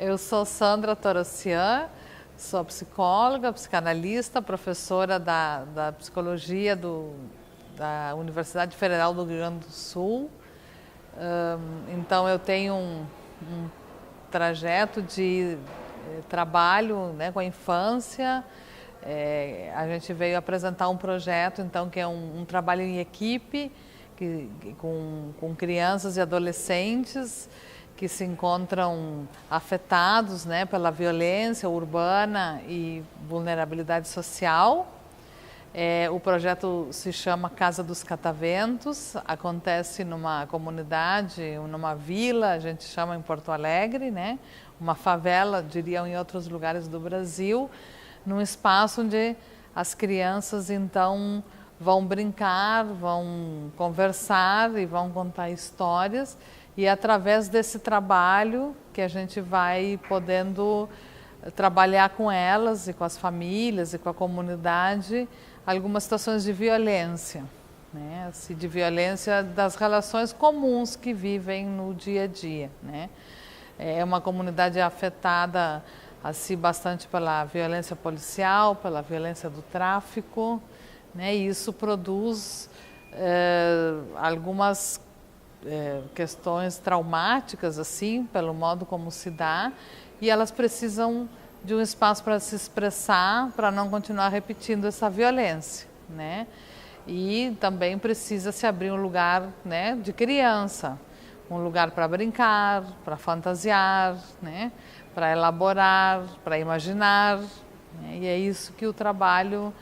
Eu sou Sandra Torossian, sou psicóloga, psicanalista, professora da psicologia da Universidade Federal do Rio Grande do Sul. Então eu tenho um trajeto de trabalho, né, com a infância. A gente veio apresentar um projeto então que é um trabalho em equipe com crianças e adolescentes que se encontram afetados, né, pela violência urbana e vulnerabilidade social. O projeto se chama Casa dos Cataventos, acontece numa comunidade, numa vila, a gente chama em Porto Alegre, né, uma favela, diriam em outros lugares do Brasil, num espaço onde as crianças então vão brincar, vão conversar e vão contar histórias. E é através desse trabalho que a gente vai podendo trabalhar com elas e com as famílias e com a comunidade algumas situações de violência, né? Assim, de violência das relações comuns que vivem no dia a dia, né? É uma comunidade afetada assim bastante pela violência policial, pela violência do tráfico, né? E isso produz algumas questões traumáticas, assim, pelo modo como se dá, e elas precisam de um espaço para se expressar, para não continuar repetindo essa violência, né? E também precisa se abrir um lugar, né, de criança, um lugar para brincar, para fantasiar, né, para elaborar, para imaginar, né? E é isso que o trabalho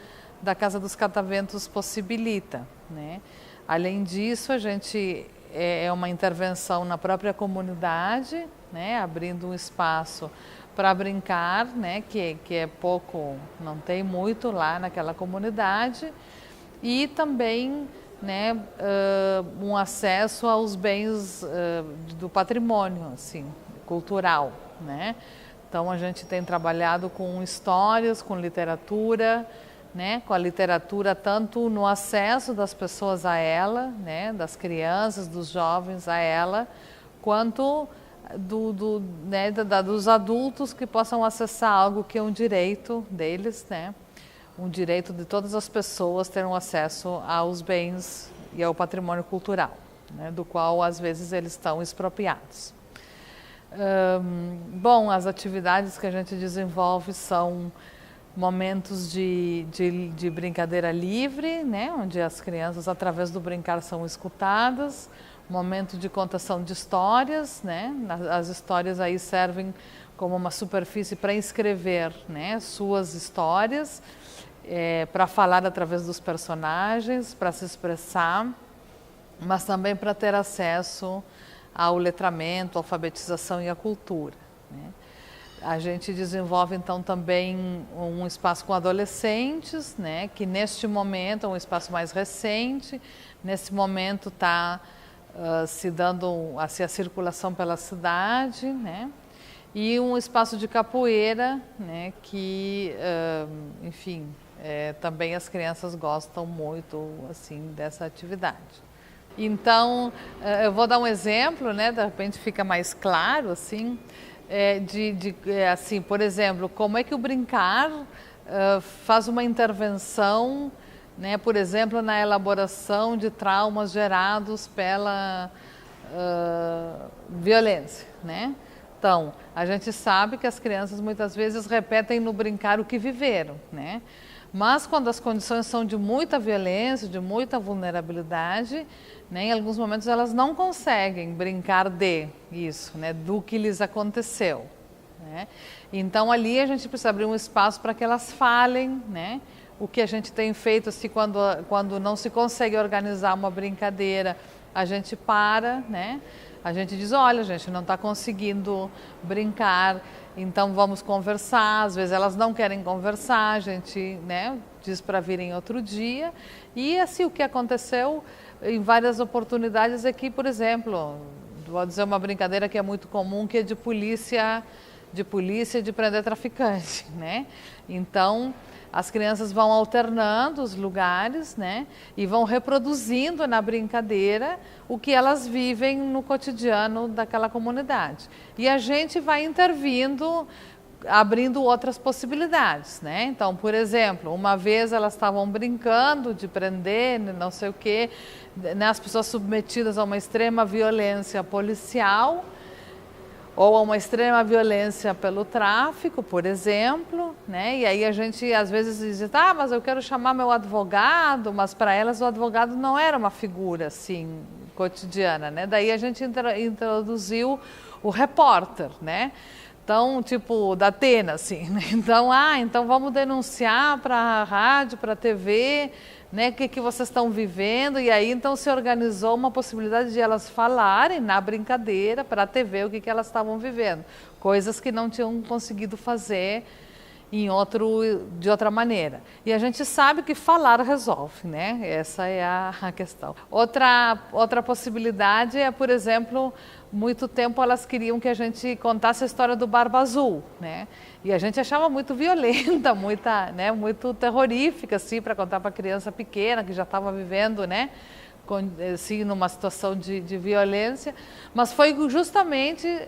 da Casa dos Cataventos possibilita, né? Além disso, a gente é uma intervenção na própria comunidade, né, abrindo um espaço para brincar, né, que é pouco, não tem muito lá naquela comunidade, e também, né, um acesso aos bens do patrimônio, assim, cultural, né? Então a gente tem trabalhado com histórias, com literatura, né, com a literatura tanto no acesso das pessoas a ela, né, das crianças, dos jovens a ela, quanto dos adultos que possam acessar algo que é um direito deles, né, um direito de todas as pessoas ter um acesso aos bens e ao patrimônio cultural, né, do qual às vezes eles estão expropriados. Bom, as atividades que a gente desenvolve são momentos de brincadeira livre, né, onde as crianças, através do brincar, são escutadas, momento de contação de histórias, né, as histórias aí servem como uma superfície para escrever, né, suas histórias, para falar através dos personagens, para se expressar, mas também para ter acesso ao letramento, à alfabetização e à cultura, né. A gente desenvolve então também um espaço com adolescentes, né, que neste momento é um espaço mais recente, nesse momento está se dando assim, a circulação pela cidade, né, e um espaço de capoeira, né, que, enfim, também as crianças gostam muito assim dessa atividade. Então, eu vou dar um exemplo, né, de repente fica mais claro assim. Assim, por exemplo, como é que o brincar faz uma intervenção, né, por exemplo, na elaboração de traumas gerados pela violência, né? Então, a gente sabe que as crianças muitas vezes repetem no brincar o que viveram, né? Mas quando as condições são de muita violência, de muita vulnerabilidade, né, em alguns momentos elas não conseguem brincar isso, né, do que lhes aconteceu, né? Então ali a gente precisa abrir um espaço para que elas falem, né? O que a gente tem feito assim, quando não se consegue organizar uma brincadeira, a gente para, né? A gente diz, olha, a gente não está conseguindo brincar, então vamos conversar. Às vezes elas não querem conversar, a gente, né, diz para virem outro dia. E assim, o que aconteceu em várias oportunidades é que, por exemplo, vou dizer uma brincadeira que é muito comum, que é de polícia de prender traficante, né? Então, As crianças vão alternando os lugares, né? E vão reproduzindo na brincadeira o que elas vivem no cotidiano daquela comunidade. E a gente vai intervindo, abrindo outras possibilidades, né? Então, por exemplo, uma vez elas estavam brincando de prender, não sei o quê, né? As pessoas submetidas a uma extrema violência policial, ou a uma extrema violência pelo tráfico, por exemplo, né? E aí a gente às vezes diz, ah, mas eu quero chamar meu advogado, mas para elas o advogado não era uma figura assim cotidiana, né? Daí a gente introduziu o repórter, né? Então, tipo, da Atena, assim, né? Então vamos denunciar para a rádio, para a TV, né, o que vocês estão vivendo, e aí então se organizou uma possibilidade de elas falarem na brincadeira para a TV o que elas estavam vivendo, coisas que não tinham conseguido fazer de outra maneira. E a gente sabe que falar resolve, né? Essa é a questão. Outra possibilidade é, por exemplo, muito tempo elas queriam que a gente contasse a história do Barba Azul, né? E a gente achava muito violenta, muito terrorífica, assim, para contar para criança pequena que já estava vivendo, né? Assim, numa situação de violência. Mas foi justamente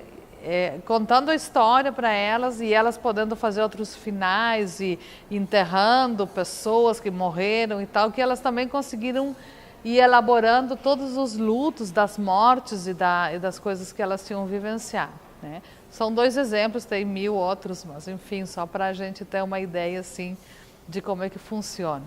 contando a história para elas e elas podendo fazer outros finais e enterrando pessoas que morreram e tal, que elas também conseguiram ir elaborando todos os lutos das mortes e das coisas que elas tinham vivenciado, né? São 2 exemplos, tem 1000 outros, mas enfim, só para a gente ter uma ideia assim de como é que funciona.